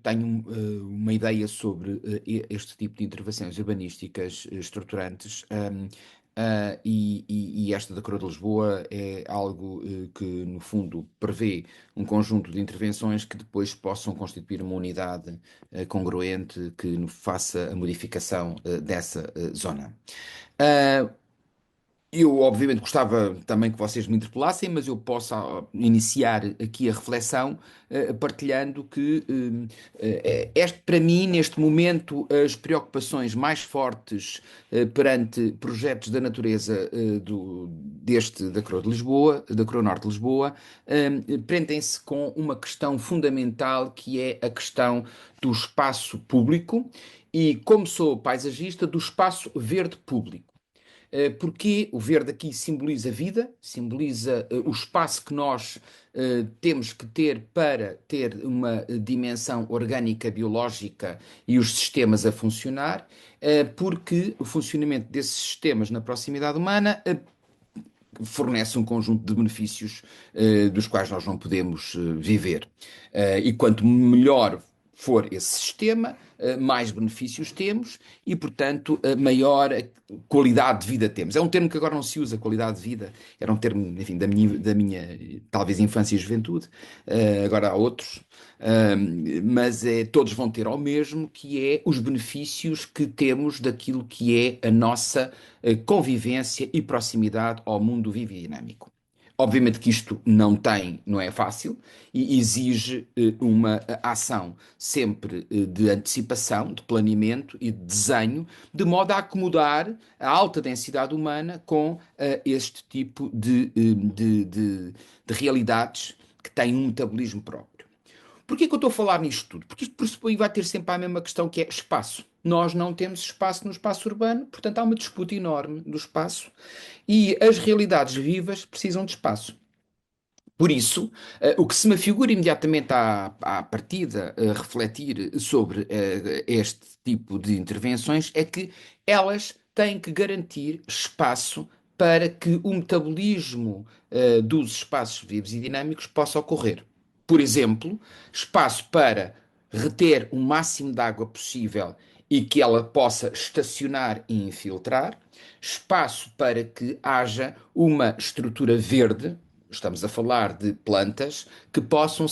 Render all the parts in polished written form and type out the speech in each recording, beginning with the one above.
tenho uma ideia sobre este tipo de intervenções urbanísticas estruturantes, e esta da Coroa de Lisboa é algo que, no fundo, prevê um conjunto de intervenções que depois possam constituir uma unidade congruente que faça a modificação dessa zona. Ah, eu, obviamente, gostava também que vocês me interpelassem, mas eu posso iniciar aqui a reflexão partilhando que, para mim, neste momento, as preocupações mais fortes perante projetos da natureza da Croa de Lisboa, da Croa Norte de Lisboa, prendem-se com uma questão fundamental que é a questão do espaço público e, como sou paisagista, do espaço verde público. Porque o verde aqui simboliza vida, simboliza o espaço que nós temos que ter para ter uma dimensão orgânica, biológica e os sistemas a funcionar, porque o funcionamento desses sistemas na proximidade humana fornece um conjunto de benefícios dos quais nós não podemos viver. E quanto melhor for esse sistema, mais benefícios temos e, portanto, maior qualidade de vida temos. É um termo que agora não se usa, qualidade de vida. Era um termo, enfim, da minha talvez infância e juventude. Agora há outros. Mas todos vão ter ao mesmo, que é os benefícios que temos daquilo que é a nossa convivência e proximidade ao mundo vivo e dinâmico. Obviamente que isto não é fácil e exige uma ação sempre de antecipação, de planeamento e de desenho, de modo a acomodar a alta densidade humana com este tipo de realidades que têm um metabolismo próprio. Porquê que eu estou a falar nisto tudo? Porque isto pressupõe e vai ter sempre a mesma questão que é espaço. Nós não temos espaço no espaço urbano, portanto há uma disputa enorme do espaço e as realidades vivas precisam de espaço. Por isso, o que se me figura imediatamente à partida a refletir sobre este tipo de intervenções é que elas têm que garantir espaço para que o metabolismo dos espaços vivos e dinâmicos possa ocorrer. Por exemplo, espaço para reter o máximo de água possível e que ela possa estacionar e infiltrar, espaço para que haja uma estrutura verde. Estamos a falar de plantas que possam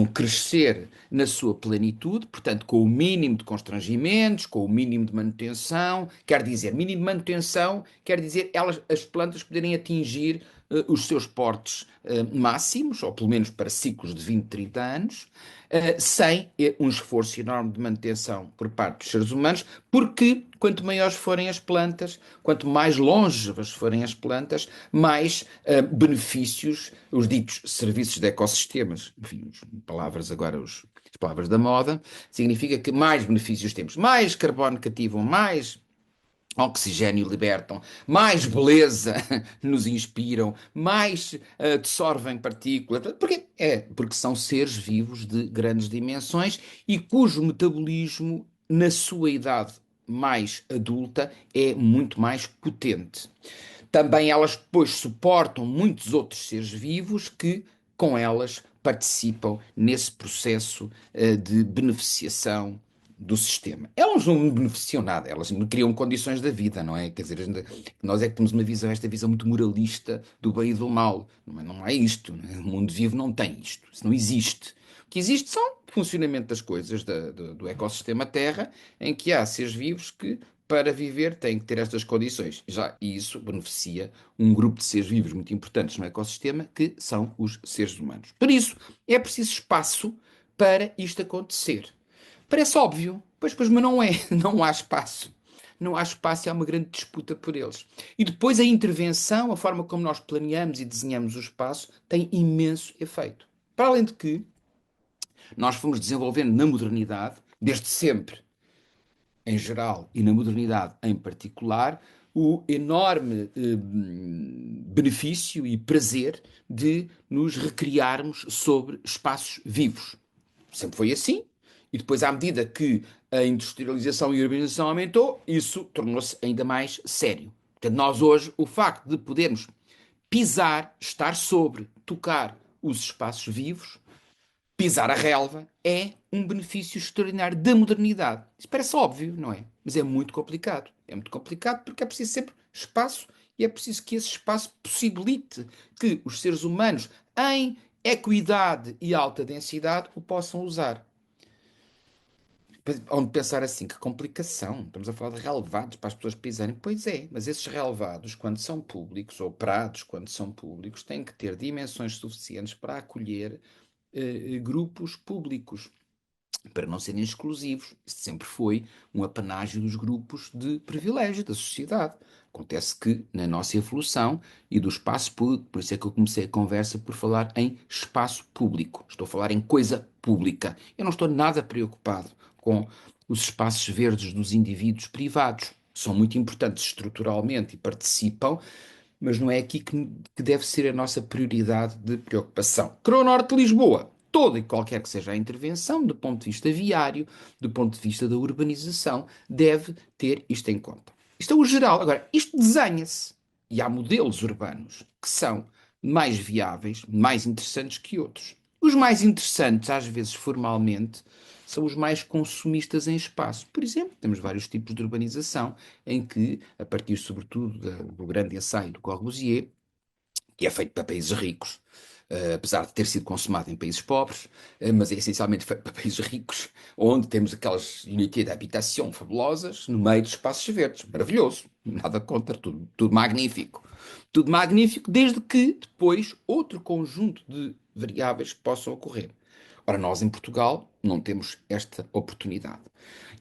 crescer na sua plenitude, portanto, com o mínimo de constrangimentos, com o mínimo de manutenção. Quer dizer, mínimo de manutenção quer dizer as plantas poderem atingir os seus portes máximos, ou pelo menos para ciclos de 20, 30 anos, sem um esforço enorme de manutenção por parte dos seres humanos, porque quanto maiores forem as plantas, quanto mais longevas forem as plantas, mais benefícios, os ditos serviços de ecossistemas, enfim, palavras agora, as palavras da moda, significa que mais benefícios temos, mais carbono cativam, mais oxigênio libertam, mais beleza nos inspiram, mais absorvem partículas. Porquê? Porque são seres vivos de grandes dimensões e cujo metabolismo, na sua idade mais adulta, é muito mais potente. Também elas depois suportam muitos outros seres vivos que, com elas, participam nesse processo de beneficiação do sistema. Elas não beneficiam nada, elas não criam condições da vida, não é? Quer dizer, nós é que temos esta visão muito moralista do bem e do mal. Não é isto, não é? O mundo vivo não tem isto, isso não existe. O que existe são o funcionamento das coisas do ecossistema Terra, em que há seres vivos que, para viver, têm que ter estas condições. E isso beneficia um grupo de seres vivos muito importantes no ecossistema, que são os seres humanos. Por isso, é preciso espaço para isto acontecer. Parece óbvio, pois, mas não é. Não há espaço. Não há espaço e há uma grande disputa por eles. E depois a intervenção, a forma como nós planeamos e desenhamos o espaço, tem imenso efeito. Para além de que nós fomos desenvolvendo na modernidade, desde sempre, em geral, e na modernidade em particular, o enorme benefício e prazer de nos recriarmos sobre espaços vivos. Sempre foi assim. E depois, à medida que a industrialização e a urbanização aumentou, isso tornou-se ainda mais sério. Portanto, nós hoje, o facto de podermos pisar, estar sobre, tocar os espaços vivos, pisar a relva, é um benefício extraordinário da modernidade. Isso parece óbvio, não é? Mas é muito complicado. É muito complicado porque é preciso sempre espaço e é preciso que esse espaço possibilite que os seres humanos, em equidade e alta densidade, o possam usar. Onde pensar assim, que complicação, estamos a falar de relevados para as pessoas pisarem. Pois é, mas esses relevados, quando são públicos, ou prados, quando são públicos, têm que ter dimensões suficientes para acolher grupos públicos, para não serem exclusivos. Isso sempre foi um apanágio dos grupos de privilégio da sociedade. Acontece que na nossa evolução e do espaço público, por isso é que eu comecei a conversa por falar em espaço público. Estou a falar em coisa pública. Eu não estou nada preocupado com os espaços verdes dos indivíduos privados. São muito importantes estruturalmente e participam, mas não é aqui que deve ser a nossa prioridade de preocupação. Croa Norte de Lisboa, toda e qualquer que seja a intervenção, do ponto de vista viário, do ponto de vista da urbanização, deve ter isto em conta. Isto é o geral. Agora, isto desenha-se. E há modelos urbanos que são mais viáveis, mais interessantes que outros. Os mais interessantes, às vezes formalmente, são os mais consumistas em espaço. Por exemplo, temos vários tipos de urbanização em que, a partir sobretudo do grande ensaio do Corbusier, que é feito para países ricos, apesar de ter sido consumado em países pobres, mas é essencialmente feito para países ricos, onde temos aquelas unités d'habitation fabulosas no meio dos espaços verdes. Maravilhoso, nada contra, tudo magnífico. Tudo magnífico, desde que depois outro conjunto de variáveis possam ocorrer. Ora, nós em Portugal não temos esta oportunidade.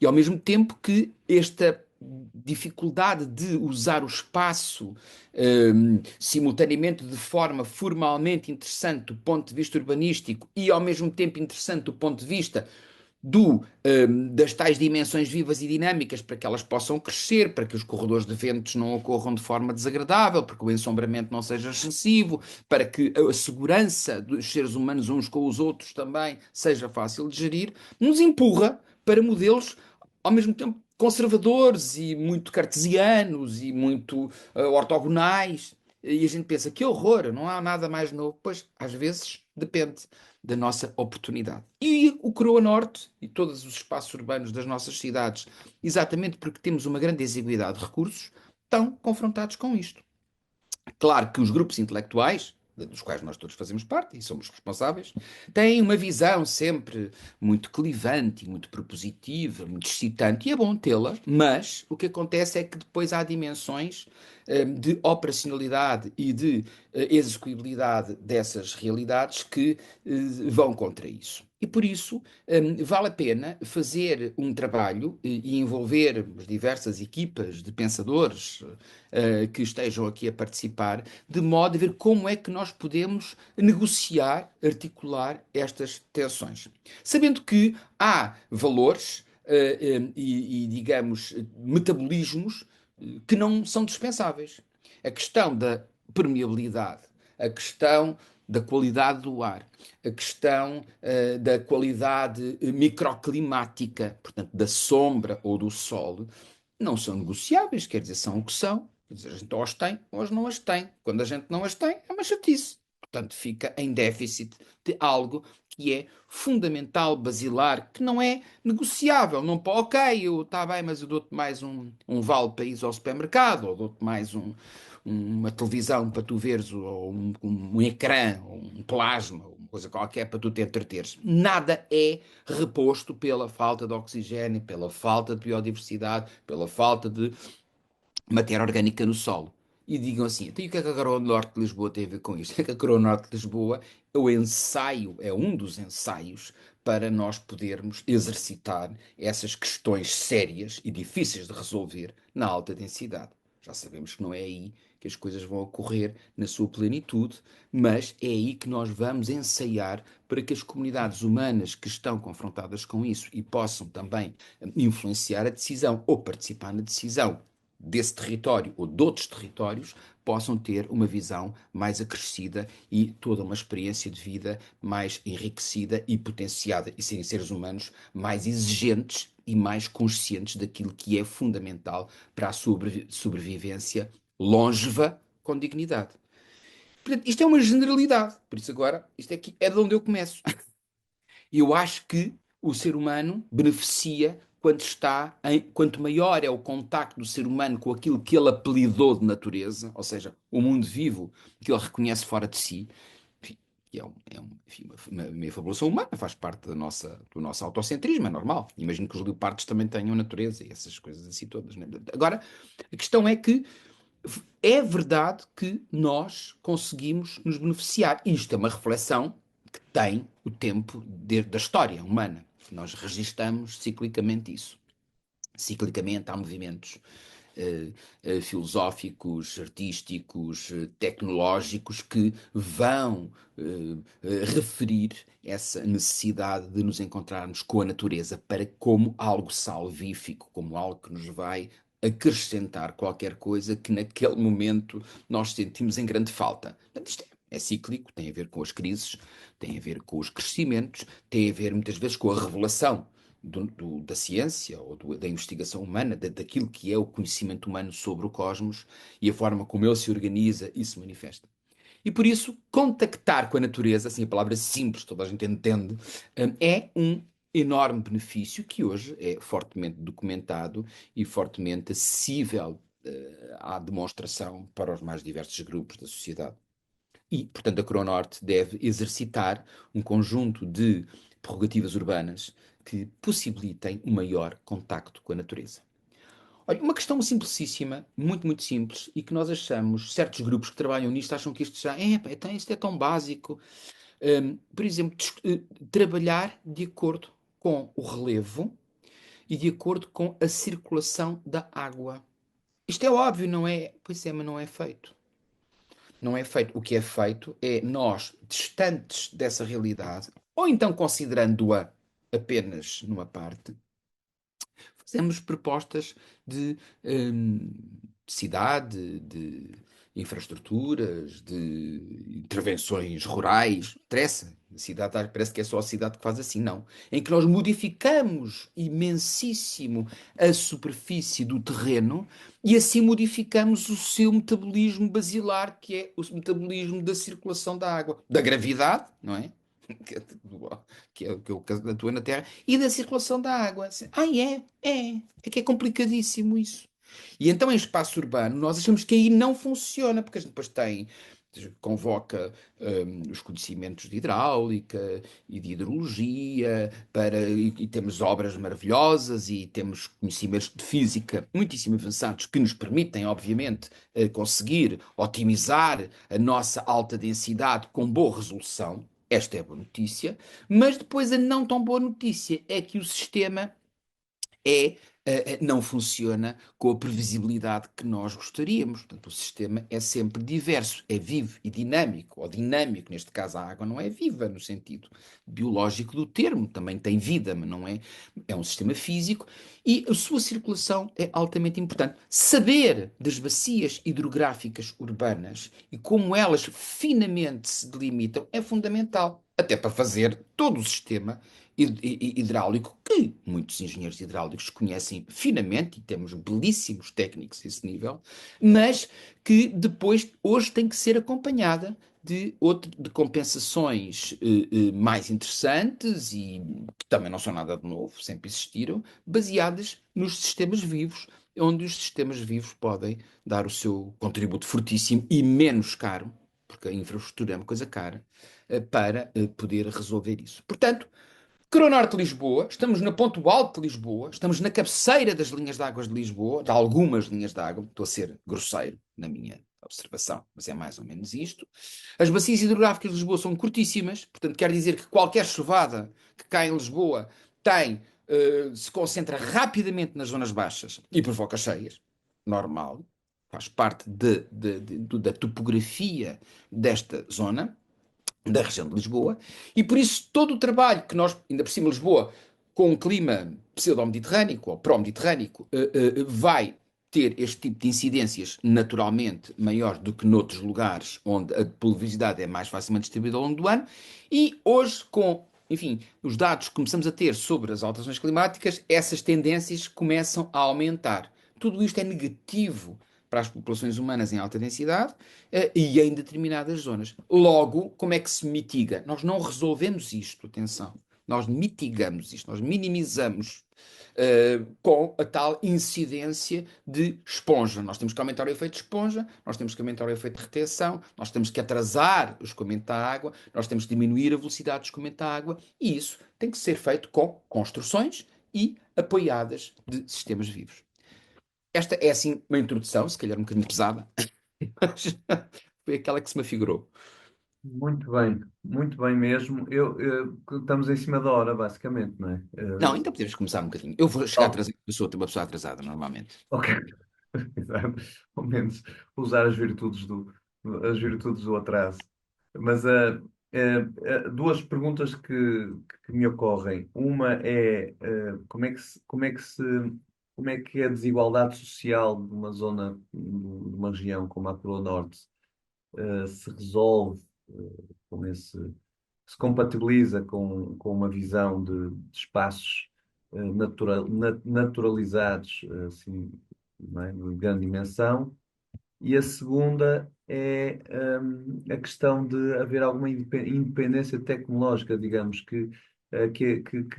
E ao mesmo tempo que esta dificuldade de usar o espaço simultaneamente de forma formalmente interessante do ponto de vista urbanístico e ao mesmo tempo interessante do ponto de vista das tais dimensões vivas e dinâmicas para que elas possam crescer, para que os corredores de ventos não ocorram de forma desagradável, para que o ensombramento não seja excessivo, para que a segurança dos seres humanos uns com os outros também seja fácil de gerir, nos empurra para modelos ao mesmo tempo conservadores e muito cartesianos e muito ortogonais. E a gente pensa, que horror, não há nada mais novo. Pois, às vezes, depende da nossa oportunidade. E o Croa Norte e todos os espaços urbanos das nossas cidades, exatamente porque temos uma grande exiguidade de recursos, estão confrontados com isto. Claro que os grupos intelectuais, dos quais nós todos fazemos parte e somos responsáveis, têm uma visão sempre muito clivante, muito propositiva, muito excitante, e é bom tê-la, mas o que acontece é que depois há dimensões de operacionalidade e de execuibilidade dessas realidades que vão contra isso. E por isso vale a pena fazer um trabalho e envolver as diversas equipas de pensadores que estejam aqui a participar, de modo a ver como é que nós podemos negociar, articular estas tensões. Sabendo que há valores digamos, metabolismos que não são dispensáveis. A questão da permeabilidade, a questão da qualidade do ar, a questão da qualidade microclimática, portanto, da sombra ou do sol, não são negociáveis, quer dizer, são o que são. Quer dizer, a gente ou as tem ou as não as tem. Quando a gente não as tem, é uma chatice. Portanto, fica em déficit de algo que é fundamental, basilar, que não é negociável. Não pode, ok, está bem, mas eu dou-te mais um vale para ir ao supermercado, ou dou-te mais uma televisão para tu veres, ou um ecrã, ou um plasma, ou uma coisa qualquer para tu te entreteres. Nada é reposto pela falta de oxigênio, pela falta de biodiversidade, pela falta de matéria orgânica no solo. E digam assim, então, e o que é que a Coroa Norte de Lisboa tem a ver com isto? É que a Coroa Norte de Lisboa é o ensaio, é um dos ensaios para nós podermos exercitar essas questões sérias e difíceis de resolver na alta densidade. Já sabemos que não é aí que as coisas vão ocorrer na sua plenitude, mas é aí que nós vamos ensaiar para que as comunidades humanas que estão confrontadas com isso e possam também influenciar a decisão ou participar na decisão desse território ou de outros territórios possam ter uma visão mais acrescida e toda uma experiência de vida mais enriquecida e potenciada e serem seres humanos mais exigentes e mais conscientes daquilo que é fundamental para a sobrevivência longeva com dignidade. Portanto, isto é uma generalidade, por isso agora, isto aqui é de onde eu começo. Eu acho que o ser humano beneficia quanto maior é o contacto do ser humano com aquilo que ele apelidou de natureza, ou seja, o mundo vivo que ele reconhece fora de si, enfim, que enfim, uma fabulação humana, faz parte do nosso autocentrismo, é normal. Imagino que os leopardos também tenham natureza e essas coisas assim todas, né? Agora, a questão é que é verdade que nós conseguimos nos beneficiar. Isto é uma reflexão que tem o tempo da história humana. Nós registamos ciclicamente isso. Ciclicamente há movimentos filosóficos, artísticos, tecnológicos que vão referir essa necessidade de nos encontrarmos com a natureza para como algo salvífico, como algo que nos vai acrescentar qualquer coisa que naquele momento nós sentimos em grande falta. Portanto, isto é cíclico, tem a ver com as crises, tem a ver com os crescimentos, tem a ver muitas vezes com a revelação da ciência ou da investigação humana, daquilo que é o conhecimento humano sobre o cosmos e a forma como ele se organiza e se manifesta. E por isso, contactar com a natureza, assim a palavra simples, toda a gente entende, é um enorme benefício que hoje é fortemente documentado e fortemente acessível à demonstração para os mais diversos grupos da sociedade. E, portanto, a Cronorte deve exercitar um conjunto de prerrogativas urbanas que possibilitem um maior contacto com a natureza. Olha, uma questão simplicíssima, muito, muito simples, e que nós achamos, certos grupos que trabalham nisto acham que isto já isto é tão básico. Por exemplo, trabalhar de acordo com o relevo e de acordo com a circulação da água. Isto é óbvio, não é? Pois é, mas não é feito. Não é feito. O que é feito é nós, distantes dessa realidade, ou então considerando-a apenas numa parte, fazemos propostas de cidade, de infraestruturas, de intervenções rurais. Interessa. A cidade parece que é só a cidade que faz assim, não. Em que nós modificamos imensíssimo a superfície do terreno e assim modificamos o seu metabolismo basilar, que é o metabolismo da circulação da água, da gravidade, não é? Que é o que atua na Terra, e da circulação da água. É que é complicadíssimo isso. E então em espaço urbano nós achamos que aí não funciona, porque a gente depois convoca os conhecimentos de hidráulica e de hidrologia, e temos obras maravilhosas e temos conhecimentos de física muitíssimo avançados que nos permitem, obviamente, conseguir otimizar a nossa alta densidade com boa resolução. Esta é a boa notícia, mas depois a não tão boa notícia é que o sistema não funciona com a previsibilidade que nós gostaríamos. Portanto, o sistema é sempre diverso, é vivo e dinâmico, ou dinâmico. Neste caso, a água não é viva no sentido biológico do termo, também tem vida, mas não é. É um sistema físico e a sua circulação é altamente importante. Saber das bacias hidrográficas urbanas e como elas finamente se delimitam é fundamental, até para fazer todo o sistema hidráulico, que muitos engenheiros hidráulicos conhecem finamente, e temos belíssimos técnicos a esse nível, mas que depois, hoje, tem que ser acompanhada de compensações mais interessantes e que também não são nada de novo, sempre existiram, baseadas nos sistemas vivos, onde os sistemas vivos podem dar o seu contributo fortíssimo e menos caro, porque a infraestrutura é uma coisa cara, para poder resolver isso. Portanto, Cronorte de Lisboa, estamos no ponto alto de Lisboa, estamos na cabeceira das linhas de águas de Lisboa, de algumas linhas de água, estou a ser grosseiro na minha observação, mas é mais ou menos isto. As bacias hidrográficas de Lisboa são curtíssimas, portanto quer dizer que qualquer chuvada que cai em Lisboa se concentra rapidamente nas zonas baixas e provoca cheias, normal, faz parte da topografia desta zona da região de Lisboa, e por isso todo o trabalho que nós, ainda por cima Lisboa, com um clima pseudo-mediterrâneo ou pró-mediterrâneo, vai ter este tipo de incidências naturalmente maiores do que noutros lugares onde a pluviosidade é mais facilmente distribuída ao longo do ano, e hoje com, enfim, os dados que começamos a ter sobre as alterações climáticas, essas tendências começam a aumentar. Tudo isto é negativo para as populações humanas em alta densidade e em determinadas zonas. Logo, como é que se mitiga? Nós não resolvemos isto, atenção. nós mitigamos isto, nós minimizamos com a tal incidência de esponja. Nós temos que aumentar o efeito de esponja, nós temos que aumentar o efeito de retenção, nós temos que atrasar o escoamento da água, nós temos que diminuir a velocidade do escoamento da água, e isso tem que ser feito com construções e apoiadas de sistemas vivos. Esta é, assim, uma introdução, se calhar um bocadinho pesada, mas foi aquela que se me afigurou. Muito bem mesmo. Estamos em cima da hora, basicamente, não é? Não, ainda podemos começar um bocadinho. Eu vou chegar Oh, atrasado, eu sou uma pessoa atrasada, normalmente. ok. Exato. Ao menos usar as virtudes do atraso. Mas duas perguntas que me ocorrem. Uma é como é que a desigualdade social de uma zona, de uma região como a Polo Norte, se resolve, com esse, se compatibiliza com uma visão de espaços naturalizados, assim, não é? De grande dimensão. E a segunda é a questão de haver alguma independência tecnológica, digamos, que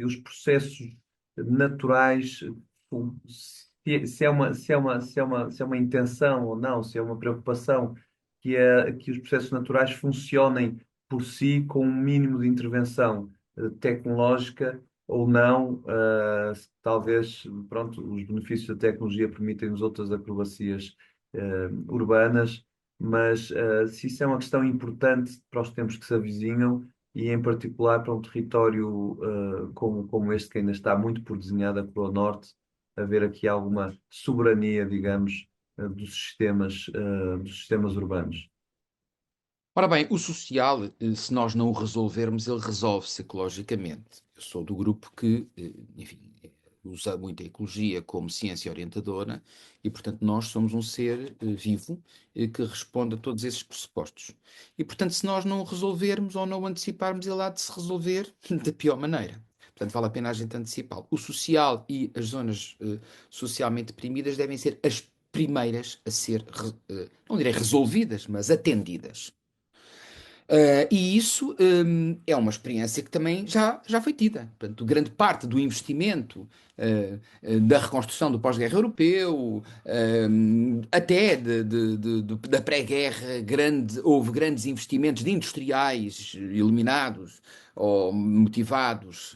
os processos naturais, se é uma intenção ou não, se é uma preocupação que os processos naturais funcionem por si com um mínimo de intervenção tecnológica ou não, talvez, pronto, os benefícios da tecnologia permitem-nos outras acrobacias urbanas, mas se isso é uma questão importante para os tempos que se avizinham e, em particular, para um território como este, que ainda está muito por desenhar da Coreia do Norte, haver aqui alguma soberania, digamos, dos sistemas urbanos. Ora bem, o social, se nós não o resolvermos, ele resolve-se ecologicamente. Eu sou do grupo que, enfim, usa muito a ecologia como ciência orientadora e, portanto, nós somos um ser vivo que responde a todos esses pressupostos. E, portanto, se nós não o resolvermos ou não o anteciparmos, ele há de se resolver da pior maneira. Portanto, vale a pena a gente antecipá-lo. O social e as zonas socialmente deprimidas devem ser as primeiras a ser, não direi resolvidas, mas atendidas. E isso é uma experiência que também já foi tida. Portanto, grande parte do investimento da reconstrução do pós-guerra europeu, até da pré-guerra, houve grandes investimentos de industriais eliminados ou motivados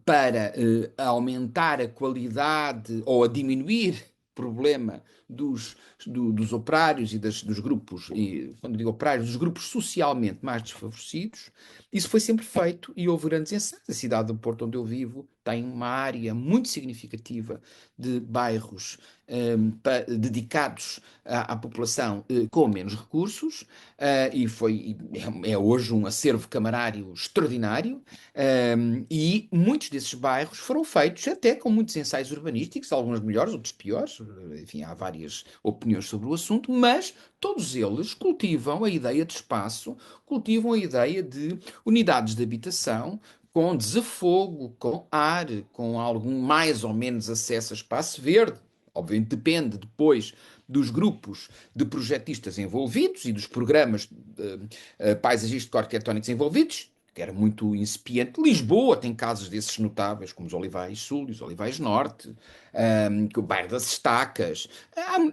para aumentar a qualidade ou a diminuir o problema dos, dos operários e dos grupos, e quando digo operários, dos grupos socialmente mais desfavorecidos. Isso foi sempre feito e houve grandes ensaios. A cidade do Porto, onde eu vivo, tem uma área muito significativa de bairros dedicados à população com menos recursos, é hoje um acervo camarário extraordinário, e muitos desses bairros foram feitos até com muitos ensaios urbanísticos, alguns melhores, outros piores, enfim, há várias opiniões sobre o assunto, mas todos eles cultivam a ideia de espaço, cultivam a ideia de unidades de habitação com desafogo, com ar, com algum mais ou menos acesso a espaço verde. Obviamente depende depois dos grupos de projetistas envolvidos e dos programas paisagístico-arquitetónicos envolvidos, que era muito incipiente. Lisboa tem casos desses notáveis, como os Olivais Sul e os Olivais Norte, o bairro das Estacas.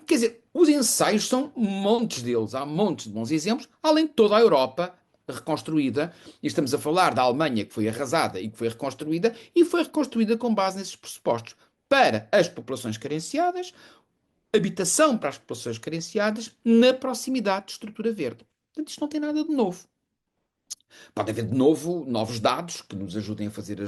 Quer dizer, os ensaios são montes deles, há montes de bons exemplos, além de toda a Europa reconstruída, e estamos a falar da Alemanha que foi arrasada e que foi reconstruída com base nesses pressupostos. Para as populações carenciadas, habitação para as populações carenciadas na proximidade de estrutura verde. Portanto, isto não tem nada de novo. Pode haver de novo novos dados que nos ajudem a fazer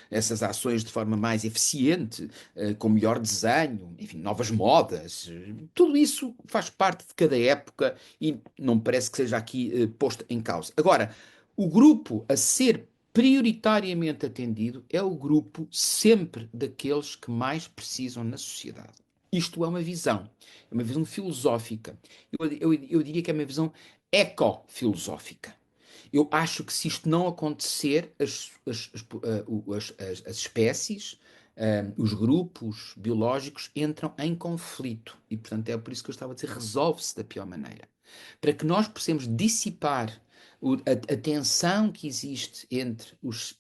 essas ações de forma mais eficiente, com melhor desenho, enfim, novas modas. Tudo isso faz parte de cada época e não me parece que seja aqui posto em causa. Agora, o grupo a ser prioritariamente atendido é o grupo sempre daqueles que mais precisam na sociedade. Isto é uma visão filosófica. Eu diria que é uma visão ecofilosófica. Eu acho que se isto não acontecer, as espécies, os grupos biológicos entram em conflito. E, portanto, é por isso que eu estava a dizer, resolve-se da pior maneira. Para que nós possamos dissipar a tensão que existe entre os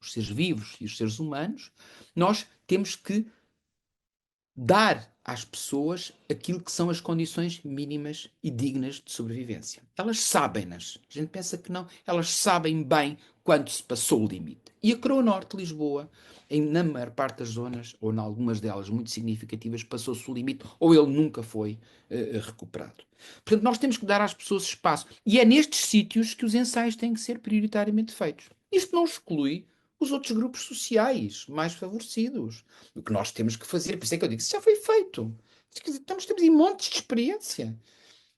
seres vivos e os seres humanos, nós temos que dar às pessoas aquilo que são as condições mínimas e dignas de sobrevivência. Elas sabem-nas. A gente pensa que não. Elas sabem bem quando se passou o limite. E a Croa Norte de Lisboa, na maior parte das zonas, ou em algumas delas muito significativas, passou-se o limite, ou ele nunca foi recuperado. Portanto, nós temos que dar às pessoas espaço. E é nestes sítios que os ensaios têm que ser prioritariamente feitos. Isto não exclui os outros grupos sociais mais favorecidos. O que nós temos que fazer, por isso é que eu digo, isso já foi feito. Temos montes de experiência.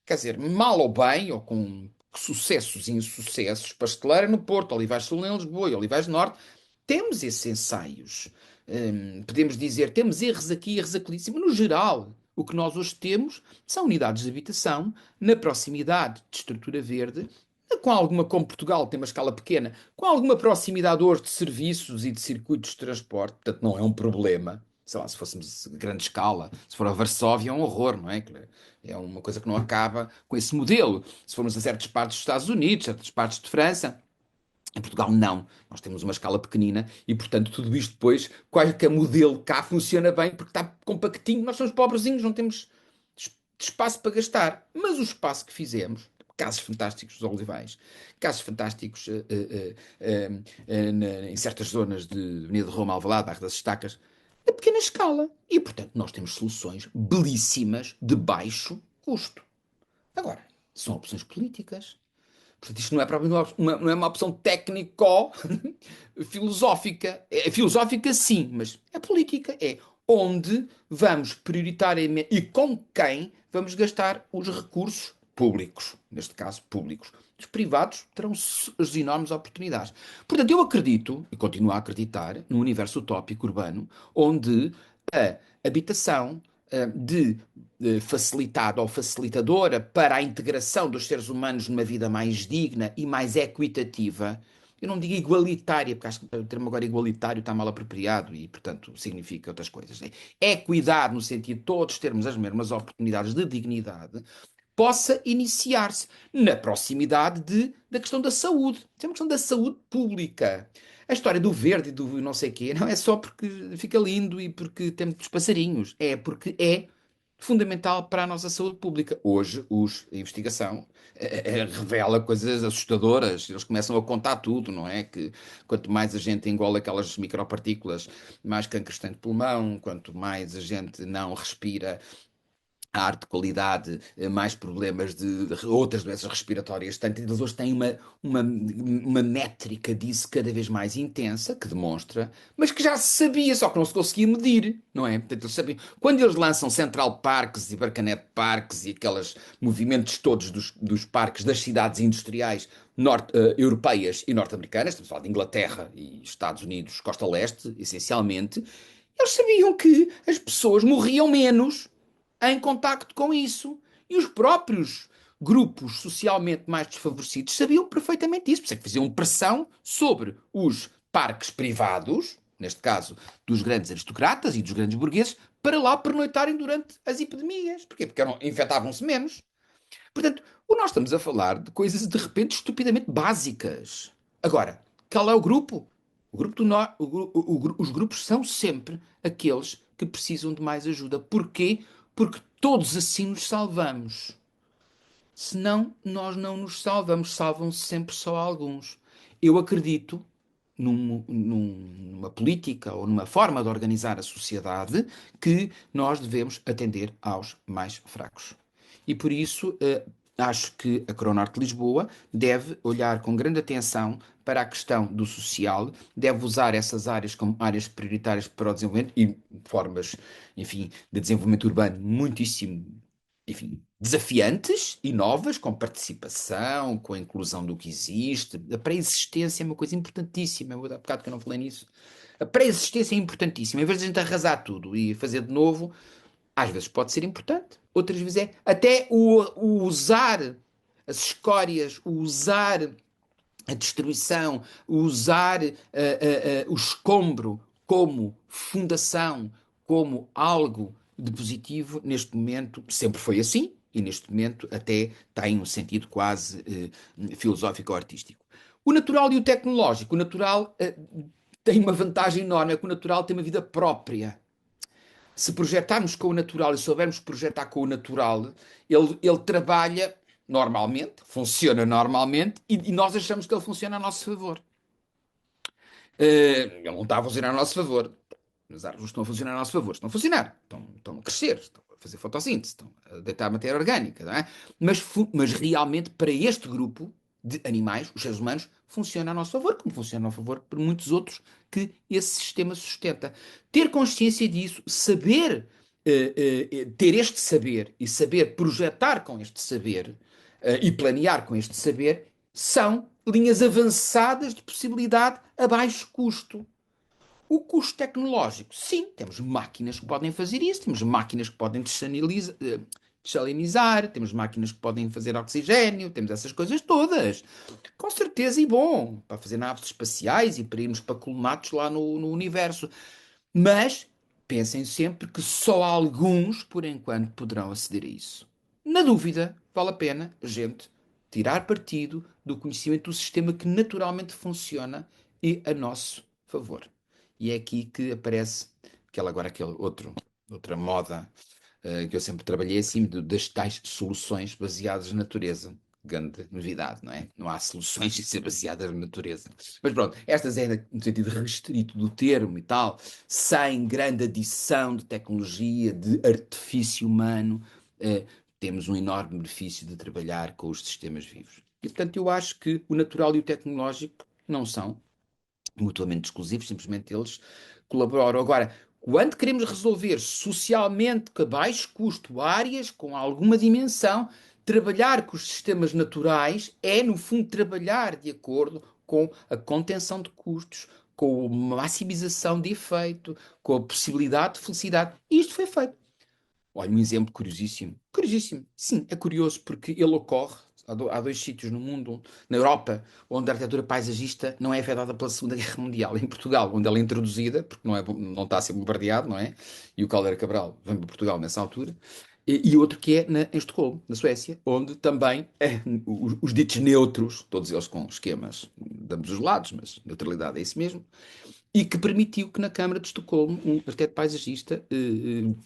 Quer dizer, mal ou bem, ou com sucessos e insucessos, Pasteleira no Porto, Olivais Sul em Lisboa e Olivais Norte, temos esses ensaios. Podemos dizer, temos erros aqui, erros acolhi, mas no geral, o que nós hoje temos são unidades de habitação na proximidade de estrutura verde, com alguma, como Portugal tem uma escala pequena, com alguma proximidade hoje de serviços e de circuitos de transporte, portanto não é um problema. Sei lá, se fôssemos grande escala, se for a Varsóvia é um horror, não é? É uma coisa que não acaba com esse modelo. Se formos a certas partes dos Estados Unidos, certas partes de França, em Portugal não. Nós temos uma escala pequenina e, portanto, tudo isto depois, qualquer modelo cá funciona bem porque está compactinho. Nós somos pobrezinhos, não temos espaço para gastar. Mas o espaço que fizemos, casos fantásticos dos Olivais, casos fantásticos em certas zonas de Avenida de Roma, Alvalade, Bairro das Estacas, a pequena escala. E, portanto, nós temos soluções belíssimas de baixo custo. Agora, são opções políticas. Portanto, isto não é propriamente não é uma opção técnico-filosófica. É filosófica, sim, mas é política. É onde vamos prioritariamente e com quem vamos gastar os recursos públicos. Neste caso, públicos. Os privados terão as enormes oportunidades. Portanto, eu acredito, e continuo a acreditar, num universo utópico urbano, onde a habitação facilitada ou facilitadora para a integração dos seres humanos numa vida mais digna e mais equitativa. Eu não digo igualitária, porque acho que o termo agora igualitário está mal apropriado e, portanto, significa outras coisas. É equidade no sentido de todos termos as mesmas oportunidades de dignidade, possa iniciar-se na proximidade da questão da saúde. É uma questão da saúde pública. A história do verde e do não sei quê não é só porque fica lindo e porque tem muitos passarinhos. É porque é fundamental para a nossa saúde pública. Hoje, a investigação revela coisas assustadoras. Eles começam a contar tudo, não é? Que quanto mais a gente engole aquelas micropartículas, mais cancros tem de pulmão, quanto mais a gente não respira ar de qualidade, mais problemas de outras doenças respiratórias. Portanto, eles hoje têm uma métrica disso cada vez mais intensa, que demonstra, mas que já se sabia, só que não se conseguia medir, não é? Portanto, eles sabiam. Quando eles lançam Central Parks e Barcanet Parks e aqueles movimentos todos dos parques das cidades industriais europeias e norte-americanas, estamos a falar de Inglaterra e Estados Unidos, Costa Leste, essencialmente, eles sabiam que as pessoas morriam menos em contacto com isso. E os próprios grupos socialmente mais desfavorecidos sabiam perfeitamente isso. Por isso é que faziam pressão sobre os parques privados, neste caso dos grandes aristocratas e dos grandes burgueses, para lá pernoitarem durante as epidemias. Porquê? Porque infectavam-se menos. Portanto, nós estamos a falar de coisas de repente estupidamente básicas. Agora, qual é o grupo? O grupo do no... Os grupos são sempre aqueles que precisam de mais ajuda. Porquê? Porque todos assim nos salvamos. Senão, nós não nos salvamos. Salvam-se sempre só alguns. Eu acredito numa política ou numa forma de organizar a sociedade que nós devemos atender aos mais fracos. E por isso, acho que a Cronorte de Lisboa deve olhar com grande atenção para a questão do social, deve usar essas áreas como áreas prioritárias para o desenvolvimento e formas, enfim, de desenvolvimento urbano muitíssimo, enfim, desafiantes e novas, com participação, com a inclusão do que existe. A pré-existência é uma coisa importantíssima. Há bocado que eu não falei nisso. A pré-existência é importantíssima. Em vez de a gente arrasar tudo e fazer de novo, às vezes pode ser importante, outras vezes é. Até o usar as escórias, o usar a destruição, o usar o escombro como fundação, como algo de positivo, neste momento, sempre foi assim. e neste momento até tem um sentido quase filosófico ou artístico. O natural e o tecnológico. O natural tem uma vantagem enorme, é que o natural tem uma vida própria. Se projetarmos com o natural e soubermos projetar com o natural, ele trabalha normalmente, funciona normalmente, e nós achamos que ele funciona a nosso favor. Ele não está a funcionar a nosso favor. As árvores estão a funcionar a nosso favor. Estão a funcionar. Estão a crescer. Estão a fazer fotossíntese. Estão a deitar matéria orgânica. Não é? Mas realmente, para este grupo de animais, os seres humanos, funciona a nosso favor, como funciona a favor por muitos outros que esse sistema sustenta. Ter consciência disso, saber, ter este saber e saber projetar com este saber e planear com este saber, são linhas avançadas de possibilidade a baixo custo. O custo tecnológico, sim, temos máquinas que podem fazer isso, temos máquinas que podem desalinizar, temos máquinas que podem fazer oxigênio, temos essas coisas todas. Com certeza e bom, para fazer naves espaciais e para irmos para colunatos lá no universo. Mas pensem sempre que só alguns, por enquanto, poderão aceder a isso. Na dúvida, vale a pena a gente tirar partido do conhecimento do sistema que naturalmente funciona e a nosso favor. E é aqui que aparece aquela outra moda que eu sempre trabalhei assim, das tais soluções baseadas na natureza. Grande novidade, não é? Não há soluções sem ser baseadas na natureza. Mas pronto, estas é no sentido restrito do termo e tal, sem grande adição de tecnologia, de artifício humano, eh, temos um enorme benefício de trabalhar com os sistemas vivos. E portanto eu acho que o natural e o tecnológico não são mutuamente exclusivos, simplesmente eles colaboram. Agora, quando queremos resolver socialmente, a baixo custo, áreas com alguma dimensão, trabalhar com os sistemas naturais é, no fundo, trabalhar de acordo com a contenção de custos, com a maximização de efeito, com a possibilidade de felicidade. E isto foi feito. Olha, um exemplo curiosíssimo. Curiosíssimo. Sim, é curioso porque ele ocorre. Há dois sítios no mundo, na Europa, onde a arquitetura paisagista não é afetada pela Segunda Guerra Mundial. Em Portugal, onde ela é introduzida, porque não está a ser bombardeado, não é? E o Caldeira Cabral vem para Portugal nessa altura. E outro que é em Estocolmo, na Suécia, onde também os ditos neutros, todos eles com esquemas de ambos os lados, mas neutralidade é isso mesmo, e que permitiu que na Câmara de Estocolmo um arquiteto paisagista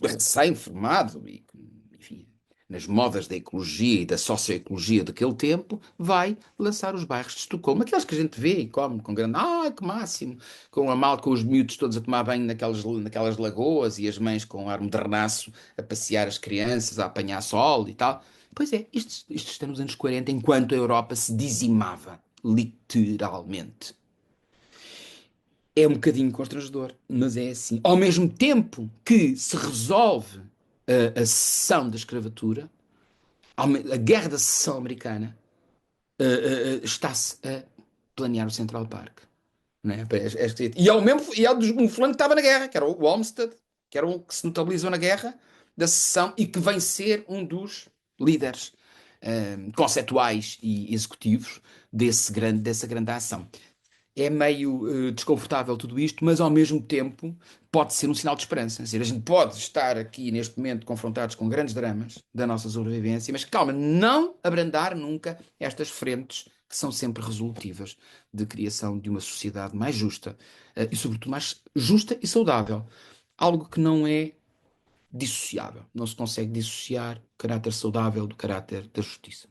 recém-formado e, enfim, nas modas da ecologia e da socioecologia daquele tempo, vai lançar os bairros de Estocolmo, aqueles que a gente vê e come com grande, que máximo, com os miúdos todos a tomar banho naquelas lagoas e as mães com ar modernaço a passear as crianças, a apanhar sol e tal. Pois é, isto está nos anos 40, enquanto a Europa se dizimava, literalmente. É um bocadinho constrangedor, mas é assim. Ao mesmo tempo que se resolve a cessão da escravatura, a guerra da secessão americana, está-se a planear o Central Park. Não é? Um fulano que estava na guerra, que era o Olmsted, que era um que se notabilizou na guerra da secessão e que vem ser um dos líderes conceituais e executivos dessa grande ação. É meio desconfortável tudo isto, mas ao mesmo tempo pode ser um sinal de esperança. Quer dizer, a gente pode estar aqui neste momento confrontados com grandes dramas da nossa sobrevivência, mas calma, não abrandar nunca estas frentes que são sempre resolutivas de criação de uma sociedade mais justa e, sobretudo, mais justa e saudável. Algo que não é dissociável. Não se consegue dissociar o caráter saudável do caráter da justiça.